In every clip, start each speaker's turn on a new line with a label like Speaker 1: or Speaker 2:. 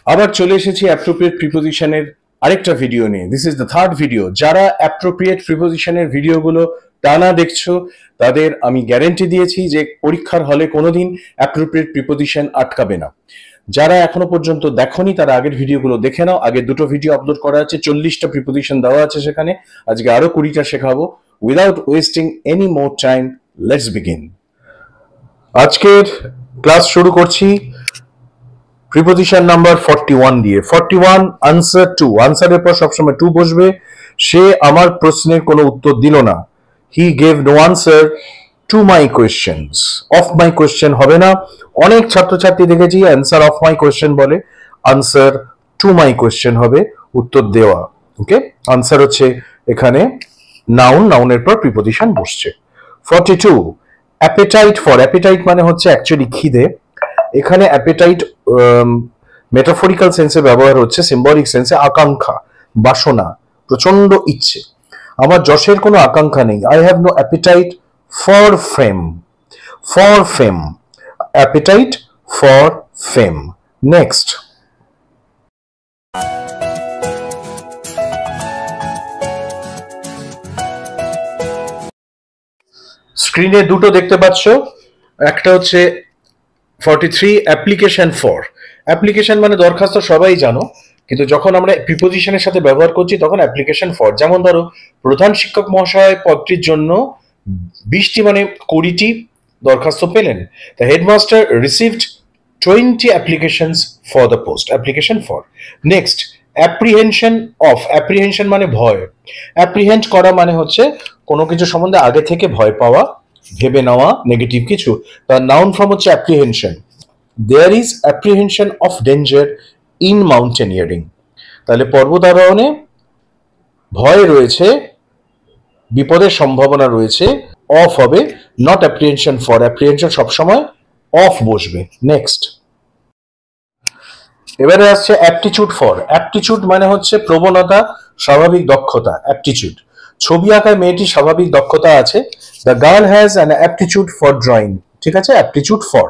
Speaker 1: আবার চলে এসেছি অ্যাপ্রোপ্রিয়েট প্রিপোজিশনের আরেকটা ভিডিও নিয়ে। This is the third video. যারা অ্যাপ্রোপ্রিয়েট প্রিপোজিশনের ভিডিওগুলো টানা দেখছো তাদের আমি গ্যারেন্টি দিয়েছি যে পরীক্ষার হলে কোনোদিন অ্যাপ্রোপ্রিয়েট প্রিপোজিশন আটকাবে না। যারা এখনো পর্যন্ত দেখোনি তারা আগের ভিডিওগুলো দেখে নাও। আগে দুটো ভিডিও আপলোড করা আছে, 40টা প্রিপোজিশন দেওয়া আছে সেখানে। আজকে আরো 20টা শেখাবো। Without wasting any more time, let's begin. আজকের ক্লাস শুরু করছি প্রিপোজিশন নাম্বার 41 দিয়ে। 41 আনসার টু। আনসারের পর সবসময় টু বসবে। সে আমার প্রশ্নের কোনো উত্তর দিল না। He gave no answer to my questions. Of my question হবে না। অনেক ছাত্রছাত্রী দেখেছি অ্যান্সার অফ মাই কোয়েশ্চেন বলে, আনসার টু মাই কোয়েশ্চেন হবে উত্তর দেওয়া। ওকে, আনসার হচ্ছে এখানে নাউন, নাউনের পর প্রিপোজিশন বসছে। 42 অ্যাপেটাইট ফর। অ্যাপেটাইট মানে হচ্ছে অ্যাকচুয়ালি খিদে। এখানে অ্যাপেটাইট মেটাফরিক্যাল সেন্সে ব্যবহার হচ্ছে, সিম্বলিক সেন্সে আকাঙ্ক্ষা, বাসনা, প্রচন্ড ইচ্ছে। আমার যশের কোনো আকাঙ্ক্ষা নেই। I have no appetite for fame. For fame, appetite for fame. Next, স্ক্রিনে দুটো দেখতে পাচ্ছ। একটা হচ্ছে 43 অ্যাপ্লিকেশন ফর। অ্যাপ্লিকেশন মানে দরখাস্ত, সবাই জানো, কিন্তু যখন আমরা প্রিপোজিশনের সাথে ব্যবহার করছি তখন অ্যাপ্লিকেশন ফর। যেমন ধরো, প্রধান শিক্ষক মহাশয় পদটির জন্য 20টি মানে 20টি দরখাস্ত পেলেন। The headmaster received 20 applications for the post. Application for. Next, apprehension of. Apprehension মানে ভয়। অ্যাপ্রিহেন্ড করা মানে হচ্ছে কোনো কিছু সম্বন্ধে আগে থেকে ভয় পাওয়া, ভেবে নেওয়া নেগেটিভ কিছু। তার নাউন ফর্ম হচ্ছে apprehension. There is apprehension of danger in mountaineering. তাহলে পর্বতারোহণে ভয় রয়েছে, বিপদের সম্ভাবনা রয়েছে। অফ হবে, নট অ্যাপ্রিহেনশন ফর। অ্যাপ্রিহেনশন সবসময় অফ বসবে। নেক্সট, এবারে আসছে অ্যাপটিচিউড ফর। অ্যাপটিচিউড মানে হচ্ছে প্রবণতা, স্বাভাবিক দক্ষতা। অ্যাপটিচিউড, ছবি আঁকায় মেয়েটির স্বাভাবিক দক্ষতা আছে। The girl has an aptitude for drawing. ঠিক আছে, অ্যাপটিচিউড ফর।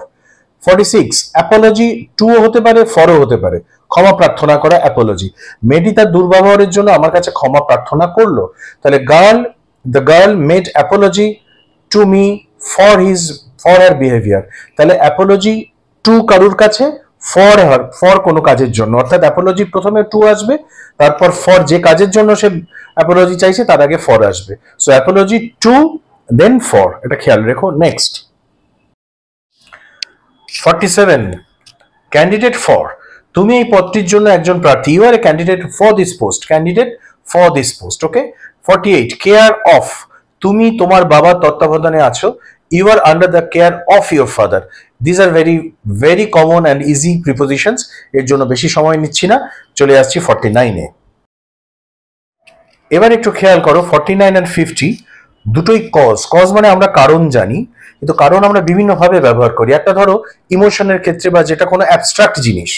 Speaker 1: 46 অ্যাপোলজি টু হতে পারে, ফরও হতে পারে। ক্ষমা প্রার্থনা করা, অ্যাপোলজি। মেয়েটি তার দুর্ব্যবহারের জন্য আমার কাছে ক্ষমা প্রার্থনা করলো। তাহলে the girl made Apology to me for her behaviour. তাহলে অ্যাপোলজি টু কারুর কাছে, ফর কোনো কাজের জন্য। অর্থাৎ অ্যাপোলজি প্রথমে টু আসবে, তারপর ফর, যে কাজের জন্য সে অ্যাপোলজি চাইছে তার আগে ফর আসবে। So apology to them for, এটা খেয়াল রেখো। Next, 47 candidate for. তুমি এই পদটির জন্য একজন প্রার্থী। You are a candidate for this post. Candidate for this post. Okay. 48 care of. তুমি তোমার বাবার তত্ত্বাবধানে আছো। You are under the care of your father. This are very very common and easy prepositions. এর জন্য বেশি সময় নিচ্ছি না, চলে আসছি 49-এ। এবার একটু খেয়াল করো, 49 and 50 দুটোই কজ। কজ মানে আমরা কারণ জানি, কিন্তু কারণ আমরা বিভিন্নভাবে ব্যবহার করি। একটা ধরো ইমোশনের ক্ষেত্রে, বা যেটা কোনো অ্যাবস্ট্রাক্ট জিনিস,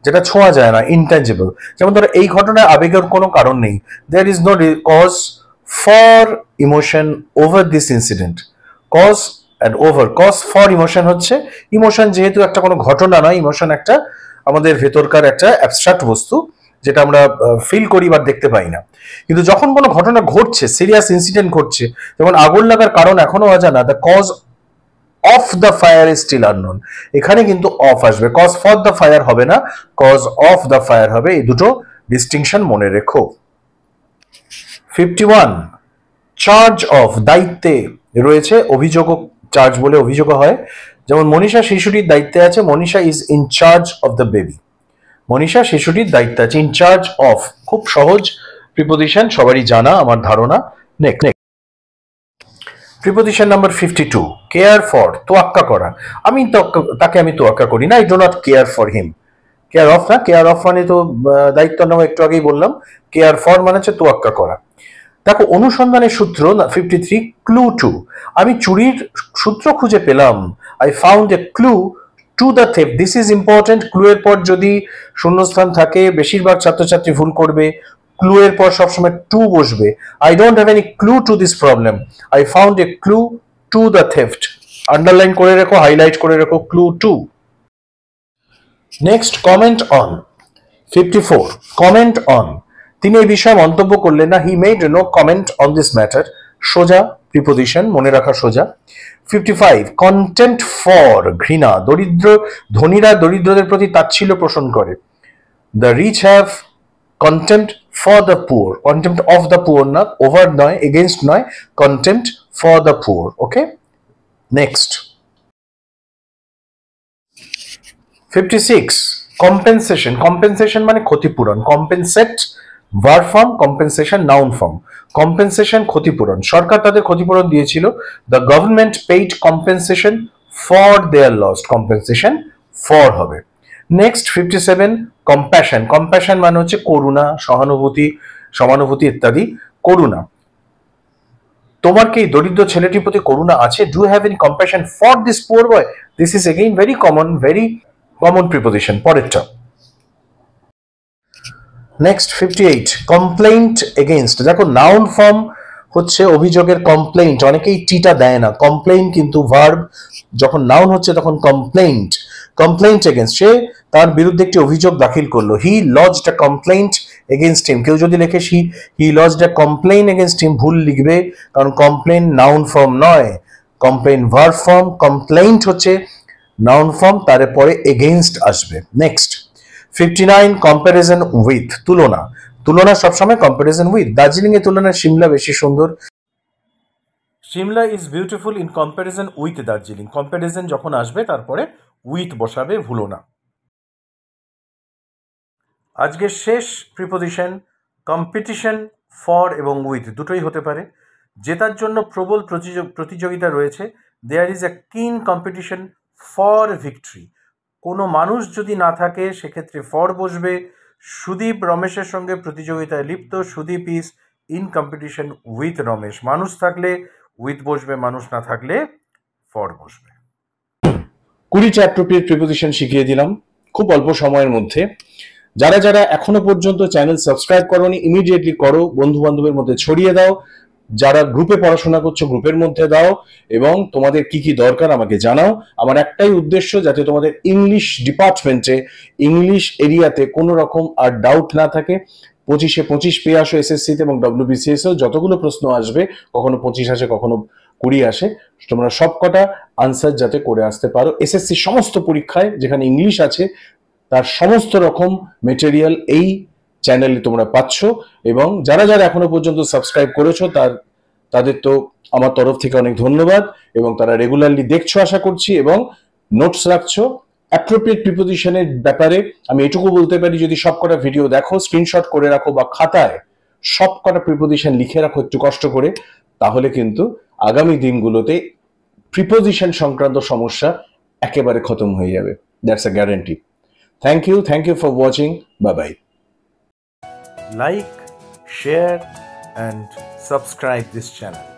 Speaker 1: যেটা ছোঁয়া যায় না, ইনট্যাঞ্জিবল। যেমন ধরো এই ঘটনায় আবেগের কোনো কারণ নেই। There is no cause for emotion over this incident. Cause and over. Cause for emotion হচ্ছে, ইমোশন যেহেতু একটা কোনো ঘটনা নয়, ইমোশন একটা আমাদের ভেতরকার একটা অ্যাবস্ট্রাক্ট বস্তু, যেটা আমরা ফিল করি বা দেখতে পাই না। কিন্তু যখন কোনো ঘটনা ঘটছে, সিরিয়াস ইনসিডেন্ট ঘটছে, যেমন আগুন লাগার কারণ এখনো অজানা, the cause of the fire is still unknown, এখানে কিন্তু অফ আসবে। কজ ফর দ্য ফায়ার হবে না, কজ অফ দ্য ফায়ার হবে। এই দুটো ডিস্টিংশন মনে রেখো। 51 চার্জ অফ। দায়িত্বে রয়েছে, অভিযোগ চার্জ বলে অভিযোগ হয়। যেমন মনীষা শিশুটির দায়িত্বে আছে। Manisha is in charge of the baby. Manisha শিশুটির দায়িত্বে আছে। ইন চার্জ অফ খুব সহজ প্রিপোজিশন, সবারই জানা আমার ধারণা। Next, preposition number 52 care for. তোয়াক্কা করা। তাকে আমি তোয়াক্কা করি না। I do not care for him. Care of না, কেয়ার অফ মানে তো দায়িত্ব নেওয়া, একটু আগেই বললাম। কেয়ার ফর মানে হচ্ছে তোয়াক্কা করা। দেখো অনুসন্ধানের সূত্র 53 ক্লু টু। আমি চুরির সূত্র খুঁজে পেলাম। I found a clue to the theft. This is important. Clue এর পর যদি শূন্যস্থান থাকে বেশিরভাগ ছাত্রছাত্রী ভুল করবে। ক্লু এর পর সবসময় টু বসবে। I don't have any clue to this problem. I found a clue to the theft. Underline করে রেখো, হাইলাইট করে রেখো, clue to. Next, comment on. 54 comment on, তিনি এই বিষয়ে মন্তব্য করলেন না, he made no comment on this matter, সোজা প্রিপোজিশন, মনে রাখা সোজা। 55 কন্টেম্প্ট ফর, ঘৃণা, ধনীরা দরিদ্রদের প্রতি তাচ্ছিল্য পোষণ করে। The rich have contempt for the poor, contempt of the poor না, ওভার নয়, এগেনস্ট নয়, contempt for the poor. Okay, next 56 compensation, compensation মানে ক্ষতিপূরণ, compensate verb form, compensation noun form. Compensation ক্ষতিপূরণ, সরকার তাদের ক্ষতিপূরণ দিয়েছিল। The government paid compensation for their lost, compensation for হবে। নেক্সট 57 কম্প্যাশন, কম্প্যাশন মানে হচ্ছে করুণা, সহানুভূতি, সমানুভূতি ইত্যাদি। করুণা, তোমার কি দরিদ্র ছেলেটির প্রতি করুণা আছে? Do have any compassion for this poor boy? This is again very common preposition, পরেরটা। নেক্সট 58 কমপ্লেইন্ট এগেইনস্ট, দেখো নাউন ফর্ম হচ্ছে অভিযোগের কমপ্লেইন্ট, অনেকেই টিটা দেয় না, কমপ্লেইন কিন্তু ভার্ব, যখন নাউন হচ্ছে তখন কমপ্লেইন্ট। কমপ্লেইন্ট এগেইনস্ট, সে তার বিরুদ্ধে একটি অভিযোগ দাখিল করলো। হি লজড আ কমপ্লেইন্ট এগেইনস্ট হিম, কেউ যদি লেখে হি লজড আ কমপ্লেইন এগেইনস্ট হিম, ভুল লিখবে, কারণ কমপ্লেইন নাউন ফর্ম নয়, কমপ্লেইন ভার্ব ফর্ম, কমপ্লেইন্ট হচ্ছে নাউন ফর্ম, তারপরে এগেইনস্ট আসবে। নেক্সট 59 কম্প্যারিজন উইথ, তুলনা, তুলনা সবসময় কম্প্যারিজন উইথ। দার্জিলিং এর তুলনায় সিমলা বেশি সুন্দর। Shimla is beautiful in comparison with Darjeeling, comparison যখন আসবে তারপরে উইথ বসাবে, ভুলো না। আজকের শেষ প্রিপোজিশন কম্পিটিশন, ফর এবং উইথ দুটোই হতে পারে। জেতার জন্য প্রবল প্রতিযোগিতা রয়েছে। দেয়ার ইজ এ কিন কম্পিটিশন ফর ভিক্টরি, কোনো মানুষ যদি না থাকে সেক্ষেত্রে ফর বসবে। সুদীপ রমেশের সঙ্গে প্রতিযোগিতায় লিপ্ত, Sudip is in competition with Ramesh, মানুষ থাকলে উইথ বসবে, মানুষ না থাকলে ফর বসবে। 20টা অ্যাপ্রোপ্রিয়েট প্রিপোজিশন শিখিয়ে দিলাম খুব অল্প সময়ের মধ্যে। যারা যারা এখনো পর্যন্ত চ্যানেল সাবস্ক্রাইব করোনি, ইমিডিয়েটলি করো, বন্ধু বান্ধবের মধ্যে ছড়িয়ে দাও। যারা গ্রুপে পড়াশোনা করছো গ্রুপের মধ্যে দাও, এবং তোমাদের কি কি দরকার আমাকে জানাও। আমার একটাই উদ্দেশ্য, যাতে তোমাদের ইংলিশ ডিপার্টমেন্টে, ইংলিশ এরিয়াতে কোনো রকম আর ডাউট না থাকে। 25-এ 25 পেয়ে আসো এসএসসিতে এবং ডব্লিউবিসিএসও, যতগুলো প্রশ্ন আসবে, কখনো 25 আসে কখনো 20 আসে, তোমরা সবকটা আনসার যাতে করে আসতে পারো। এসএসসি সমস্ত পরীক্ষায় যেখানে ইংলিশ আছে তার সমস্ত রকম মেটেরিয়াল এই চ্যানেলে তোমরা পাচ্ছ। এবং যারা যারা এখনো পর্যন্ত সাবস্ক্রাইব করেছো তাদের তো আমার তরফ থেকে অনেক ধন্যবাদ, এবং তারা রেগুলারলি দেখছো আশা করছি এবং নোটস রাখছো। অ্যাপ্রোপ্রিয়েট প্রিপোজিশনের ব্যাপারে আমি এটুকু বলতে পারি, যদি সবকটা ভিডিও দেখো, স্ক্রিনশট করে রাখো বা খাতায় সবকটা প্রিপোজিশন লিখে রাখো একটু কষ্ট করে, তাহলে কিন্তু আগামী দিনগুলোতে প্রিপোজিশন সংক্রান্ত সমস্যা একেবারে খতম হয়ে যাবে। That's a guarantee. Thank you for watching. Bye bye. Like, share and subscribe this channel.